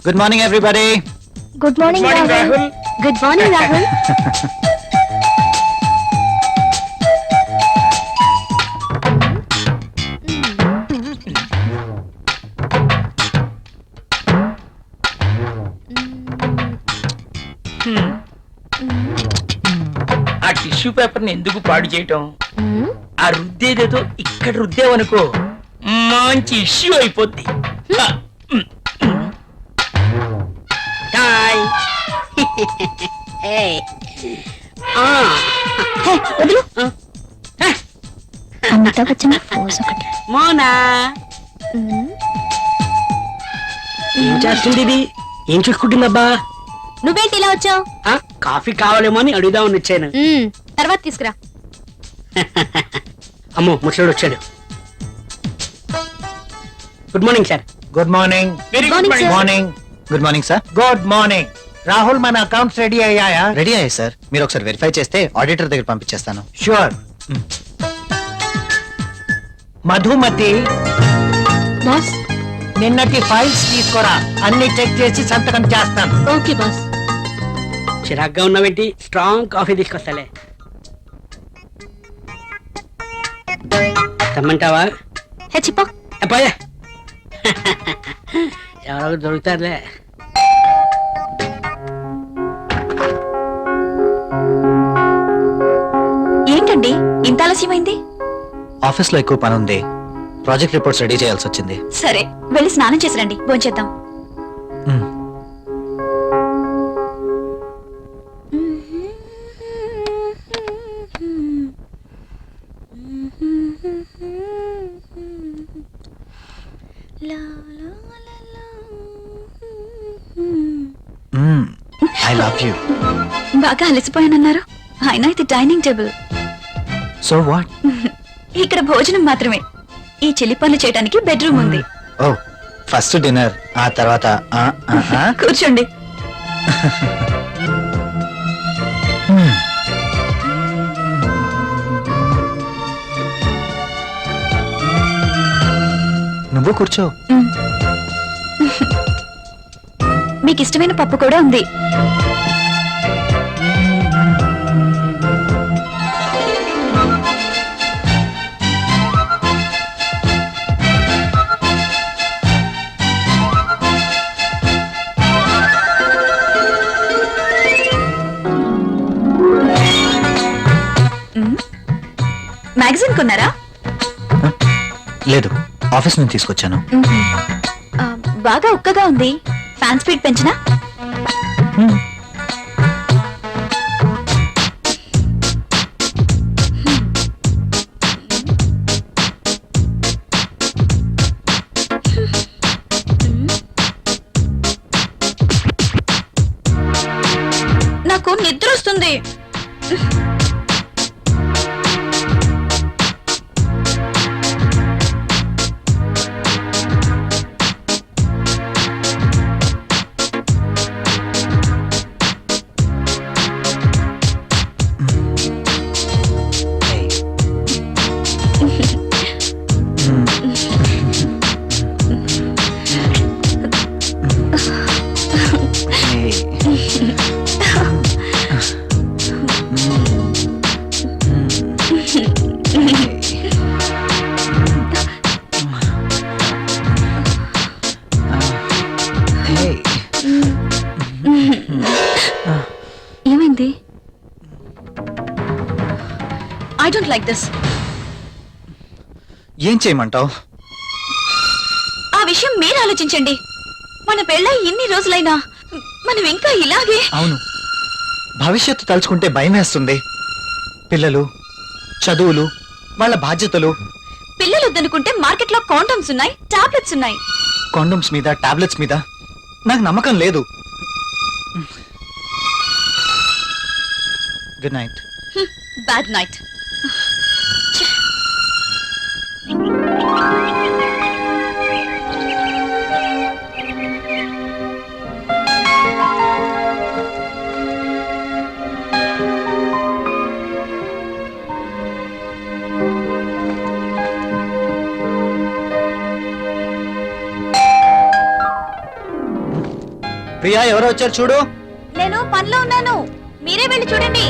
Good morning everybody. Good morning Rahul. Good morning Rahul. ఆ tissue paper ని ఎందుకు పాడు చేయటం? ఆ రుద్దేదేదో ఇక్కడ రుద్దేవనుకో మంచి ఇష్యూ అయిపోద్ది. హాయ్. వదులు. అమితాబ్ బచ్చన్ పోజ్ ఒకటి. మోనా ఏం చేస్తుంది ఇది? ఏం చూసుకుంటుందబ్బా? నువ్వేంటి ఇలా వచ్చావు? కాఫీ కావాలేమో అని అడుగుదామని వచ్చాను. తర్వాత తీసుకురా. అమ్మో ముసడు వచ్చాడు. Good morning sir. Good morning. Very Good good morning, morning. Morning. Good morning sir. Good morning. Rahul, మన అకౌంట్స్ రెడీ అయ్యాయా? రెడీ అయ్యాయి సార్. మీరు ఒకసారి వెరిఫై చేస్తే ఆడిటర్ దగ్గర పంపించేస్తాను. షూర్. మధుమతి, బాస్. నిన్నటి ఫైల్స్ తీసుకోరా. అన్ని చెక్ చేసి సంతకం చేస్తాను. Okay boss. చిరాగ్గా ఉన్నావేంటి? Strong coffee తీసుకొస్తాలే. తెమ్మంటావా? హెచ్చిపో. అబ్బాయా ఎవరో దొరుకుతారులే. ఏంటండి ఇంత ఆలస్యమైంది? ఆఫీస్ లో ఎక్కువ పని ఉంది. ప్రాజెక్ట్ రిపోర్ట్స్ రెడీ చేయాల్సి వచ్చింది. సరే వెళ్ళి స్నానం చేసి రండి, భోంచేద్దాం. మ్మ్. I love you. బాగా అలసిపోయానన్నారు. అయినా ఇది డైనింగ్ టేబుల్. So what? ఇక్కడ భోజనం మాత్రమే. ఈ చిలి పనులు చేయడానికి బెడ్రూమ్ ఉంది. ఓ, ఫస్ట్ డిన్నర్, ఆ తర్వాత కూర్చోండి. నువ్వు కూర్చో. మీకు ఇష్టమైన పప్పు కూడా ఉంది. మ్యాగజైన్ కొన్నారా? లేదు, ఆఫీస్ నుంచి తీసుకొచ్చాను. ఆ, బాగా ఉక్కగా ఉంది. ఫ్యాన్ స్పీడ్ పెంచినా? నాకు నిద్ర వస్తుంది. ఏమైంది? I don't like this. ఏం చేయమంటావు? ఆ విషయం మీరు ఆలోచించండి. మన పెళ్ళై ఇన్ని రోజులైనా మనం ఇంకా ఇలాగే. అవును, భవిష్యత్తు తలుచుకుంటే భయం వేస్తుంది. పిల్లలు, చదువులు, వాళ్ళ బాధ్యతలు. పిల్లలు వద్దనుకుంటే మార్కెట్లో కాండమ్స్ ఉన్నాయి, టాబ్లెట్స్ ఉన్నాయి. కాండమ్స్ మీద, టాబ్లెట్స్ మీద నాకు నమ్మకం లేదు. Good night. Bad night. Priya ఎవరో వచ్చారు చూడు. నేను పనిలో ఉన్నాను, మీరే వెళ్ళి చూడండి.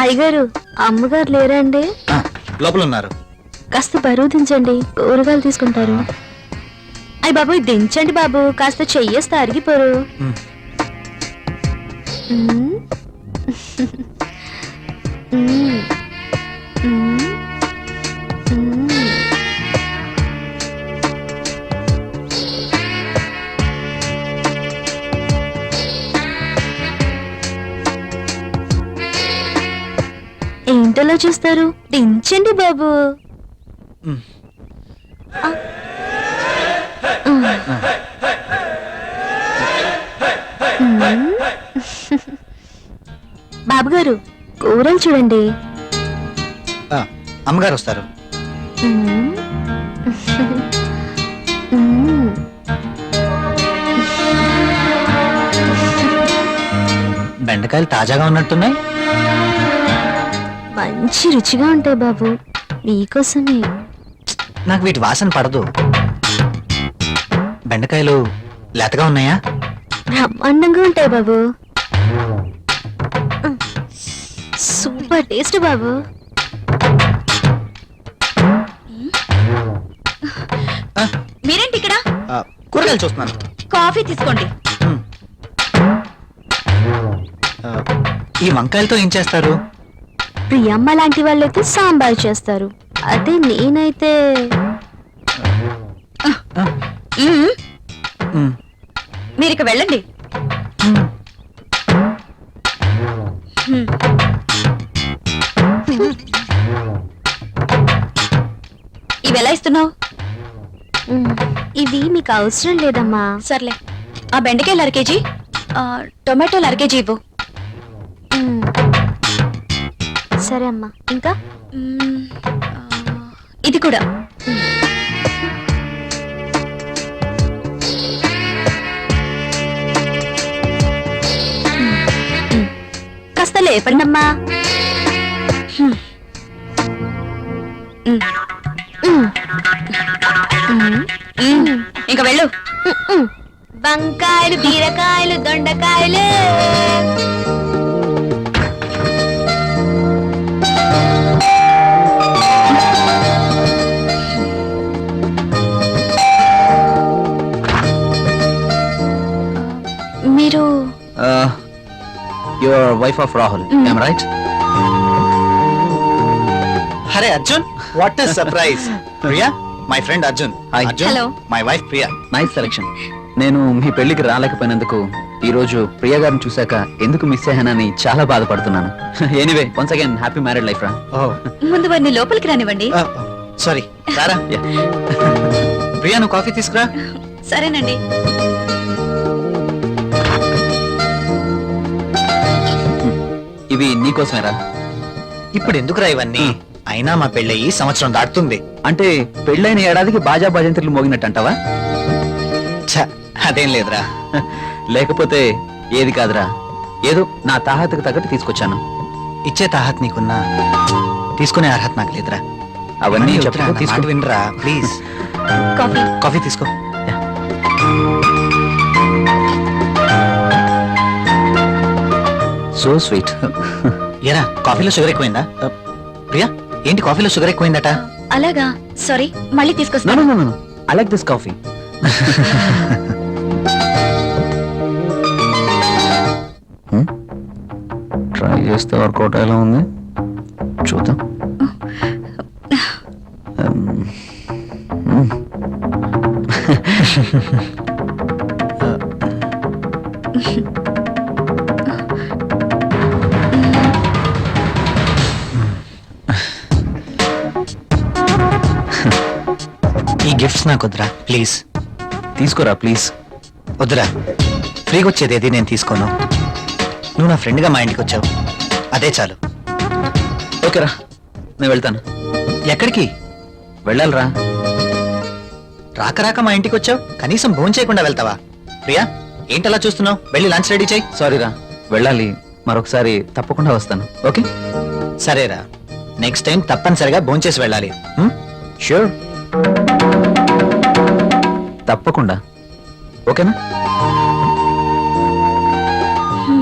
అయ్యగారు అమ్మగారు లేరండి? ఆ, లోపల ఉన్నారు. కాస్త బరువు దించండి, కూరగాయలు తీసుకుంటారు. అయ్య బాబు దించండి బాబు, కాస్త చెయ్యేస్తే అరిగిపోరు. ఉమ్. మ్మ్. మ్మ్. మ్మ్. మ్మ్. ఏంటలా చూస్తారు, దించండి బాబు. ఉమ్. బాబు గారు కూరలు చూడండి. ఆ, అమ్మగారు వస్తారు. మ్మ్. మ్మ్. బెండకాయలు తాజాగా ఉన్నట్టున్నాయి. మంచి రుచిగా ఉంటాయి బాబు, మీకోసమే. నాకు వీటి వాసన పడదు. బెండకాయలు లేతగా ఉన్నాయా? బ్రహ్మాండంగా ఉంటాయి బాబు. సూపర్ టేస్ట్ బాబు. మీరేంటి ఇక్కడ? ఆ, కూరగాయలు చూస్తున్నాను. కాఫీ తీసుకోండి. ఉమ్. ఆ, ఈ వంకాయలతో ఏం చేస్తారు? ప్రియమ్మ లాంటి వాళ్ళైతే సాంబార్ చేస్తారు, అదే నేనైతే మ్మ్. ఉమ్. మీరు ఇక వెళ్ళండి. ఉమ్. మ్మ్. ఇవి ఎలా ఇస్తున్నావు? ఇవి మీకు అవసరం లేదమ్మా. సర్లే, ఆ బెండకాయలు 1/2 కేజీ, టొమాటోలు 1/2 కేజీ ఇవ్వు. మ్మ్. సరే అమ్మా, ఇంకా మ్మ్. ఇది కూడా. కాస్త లేపండి అమ్మా. ఇంకా వెళ్ళు. వంకాయలు, బీరకాయలు, దొండకాయలు. మీరు your wife of Rahul, I'm right? అరే Arjun, what is surprise. Priya, my friend Arjun. Hi Arjun. Hello. My wife Priya. Nice selection. నేను మీ పెళ్లికి రాలేకపోయినందుకు ఈ రోజు ప్రియ గారిని చూశాక ఎందుకు మిస్ అయ్యానని చాలా బాధపడుతున్నాను. Anyway once again happy married life రా. ముందు వారిని లోపలికి రానివ్వండి. సారీ, రారా. ప్రియా, నువ్వు కాఫీ తీసుకురా. సరేనండి. ఇవి నీకోసమేరా. ఇప్పుడు ఎందుకురా ఇవన్నీ? అయినా మా పెళ్ళయి సంవత్సరం దాటుతుంది. అంటే పెళ్ళైన ఏడాదికి బాజా భజంత్రులు మోగినట్టు అంటావా? ఛ, అదేం లేదురా. లేకపోతే ఏది కాదురా, ఏదో నా తాహతకు తగ్గట్టు తీసుకొచ్చాను. ఇచ్చే తాహత్ నీకున్నా, తీసుకునే అర్హత నాకు లేదురా. అవన్నీ చెప్తా, చెప్పుకో, నా తీసుకో. మాట వినరా ప్లీజ్. కాఫీ. కాఫీ తీసుకో. So sweet. ఏరా, కాఫీలో షుగర్ ఎక్కువైందా? ప్రియా, ఏంటి కాఫీలో షుగర్ ఎక్కువైందట? అలాగా, సారీ, మళ్ళీ తీసుకొస్తాను. I like this coffee. Try చేస్తే వర్కౌట్ ఎలా ఉంది చూద్దాం. ఈ గిఫ్ట్స్ నాకు వద్దురా ప్లీజ్. తీసుకోరా ప్లీజ్. వద్దురా, ఫ్రీగా వచ్చేది ఏది నేను తీసుకోను. నువ్వు నా ఫ్రెండ్గా మా ఇంటికి వచ్చావు, అదే చాలు. ఓకేరా, నేను వెళ్తాను. ఎక్కడికి వెళ్ళాలిరా. రాక రాక మా ఇంటికి వచ్చావు, కనీసం భోజనం చేయకుండా వెళ్తావా? ప్రియా, ఏంటలా చూస్తున్నావు? వెళ్ళి లంచ్ రెడీ చేయి. సారీరా, వెళ్ళాలి. మరొకసారి తప్పకుండా వస్తాను. ఓకే సరేరా, నెక్స్ట్ టైం తప్పనిసరిగా భోంచేసి వెళ్ళాలి షూర్ తప్పకుండా ఓకేనా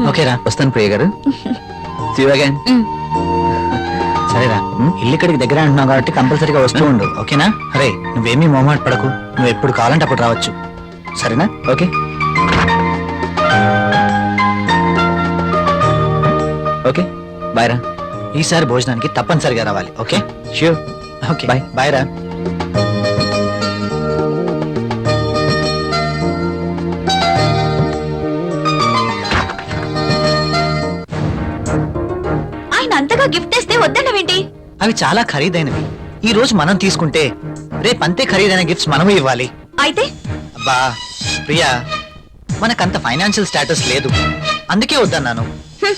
ఓకేరా వస్తాను ప్రియ గారు See you again. సరేరా ఇల్లు ఇక్కడికి దగ్గర అంటున్నావు కాబట్టి కంపల్సరీగా వస్తూ ఉండు ఓకేనా అరే నువ్వేమీ మొహమాట పడకు నువ్వు ఎప్పుడు కావాలంటే అప్పుడు రావచ్చు సరేనా ఓకే ఓకే బాయ్ రా ఈసారి భోజనానికి తప్పనిసరిగా రావాలి okay sure okay Bye. Bye రా ఆయన అంతగా గిఫ్ట్ ఇస్తే వద్దన్నవేంటి? అవి చాలా ఖరీదైనవి ఈ రోజు మనం తీసుకుంటే రేపు అంతే ఖరీదైన గిఫ్ట్స్ మనము ఇవ్వాలి అయితే అబ్బా ప్రియా మనకంత ఫైనాన్షియల్ స్టేటస్ లేదు అందుకే వద్దన్నాను హ్మ్,